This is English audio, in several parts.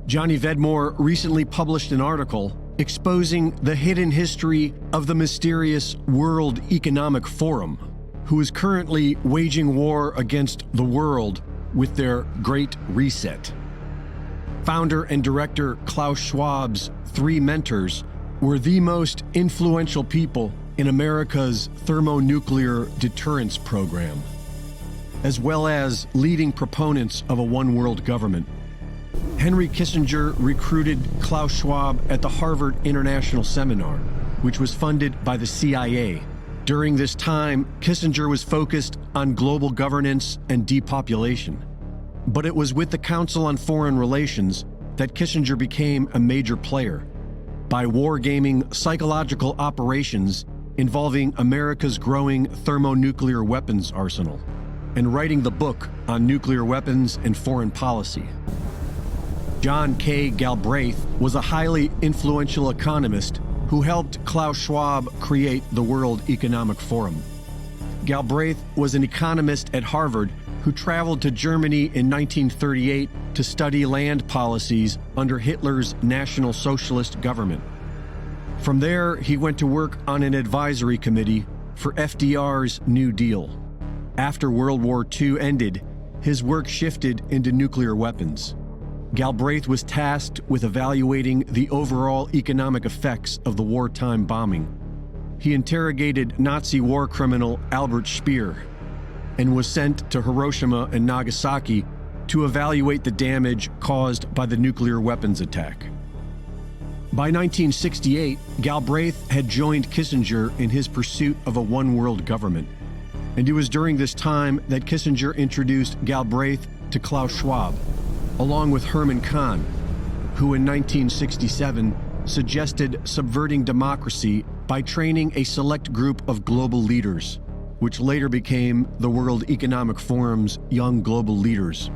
Johnny Vedmore recently published an article exposing the hidden history of the mysterious World Economic Forum, who is currently waging war against the world with their Great Reset. Founder and director Klaus Schwab's three mentors were the most influential people in America's thermonuclear deterrence program, as well as leading proponents of a one-world government. Henry Kissinger recruited Klaus Schwab at the Harvard International Seminar, which was funded by the CIA. During this time, Kissinger was focused on global governance and depopulation. But it was with the Council on Foreign Relations that Kissinger became a major player by wargaming psychological operations involving America's growing thermonuclear weapons arsenal and writing the book on nuclear weapons and foreign policy. John K. Galbraith was a highly influential economist who helped Klaus Schwab create the World Economic Forum. Galbraith was an economist at Harvard who traveled to Germany in 1938 to study land policies under Hitler's National Socialist government. From there, he went to work on an advisory committee for FDR's New Deal. After World War II ended, his work shifted into nuclear weapons. Galbraith was tasked with evaluating the overall economic effects of the wartime bombing. He interrogated Nazi war criminal Albert Speer and was sent to Hiroshima and Nagasaki to evaluate the damage caused by the nuclear weapons attack. By 1968, Galbraith had joined Kissinger in his pursuit of a one-world government, and it was during this time that Kissinger introduced Galbraith to Klaus Schwab, along with Herman Kahn, who in 1967 suggested subverting democracy by training a select group of global leaders, which later became the World Economic Forum's Young Global Leaders.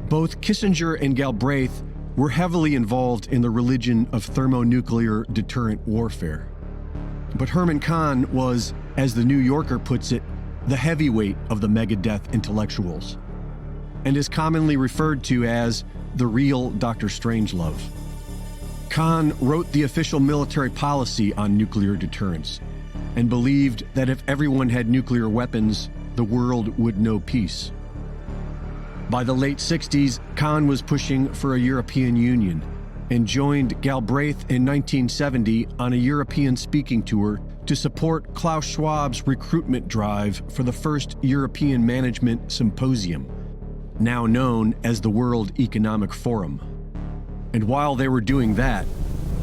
Both Kissinger and Galbraith were heavily involved in the religion of thermonuclear deterrent warfare. But Herman Kahn was, as the New Yorker puts it, the heavyweight of the Megadeth intellectuals, and is commonly referred to as the real Dr. Strangelove. Kahn wrote the official military policy on nuclear deterrence and believed that if everyone had nuclear weapons, the world would know peace. By the late 60s, Kahn was pushing for a European Union and joined Galbraith in 1970 on a European speaking tour to support Klaus Schwab's recruitment drive for the first European Management Symposium, now known as the World Economic Forum. And while they were doing that,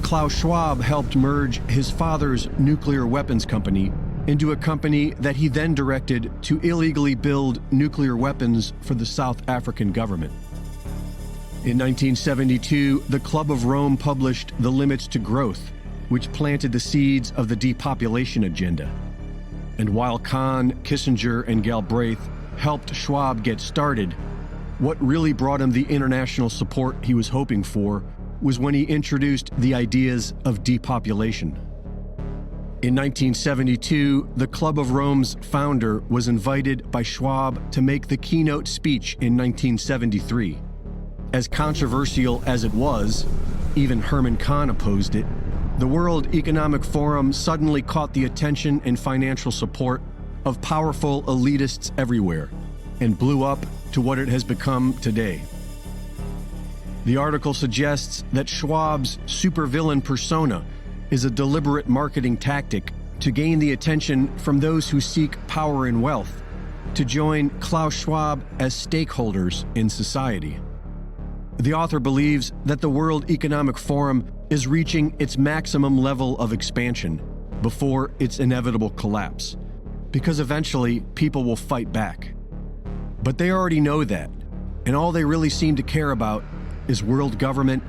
Klaus Schwab helped merge his father's nuclear weapons company into a company that he then directed to illegally build nuclear weapons for the South African government. In 1972, the Club of Rome published The Limits to Growth, which planted the seeds of the depopulation agenda. And while Kahn, Kissinger, and Galbraith helped Schwab get started, what really brought him the international support he was hoping for was when he introduced the ideas of depopulation. In 1972, the Club of Rome's founder was invited by Schwab to make the keynote speech in 1973. As controversial as it was, even Herman Kahn opposed it, the World Economic Forum suddenly caught the attention and financial support of powerful elitists everywhere and blew up to what it has become today. The article suggests that Schwab's supervillain persona is a deliberate marketing tactic to gain the attention from those who seek power and wealth, to join Klaus Schwab as stakeholders in society. The author believes that the World Economic Forum is reaching its maximum level of expansion before its inevitable collapse, because eventually people will fight back. But they already know that, and all they really seem to care about is world government,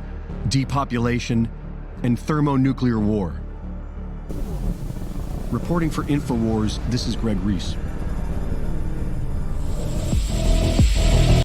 depopulation, and thermonuclear war. Reporting for InfoWars, this is Greg Reese.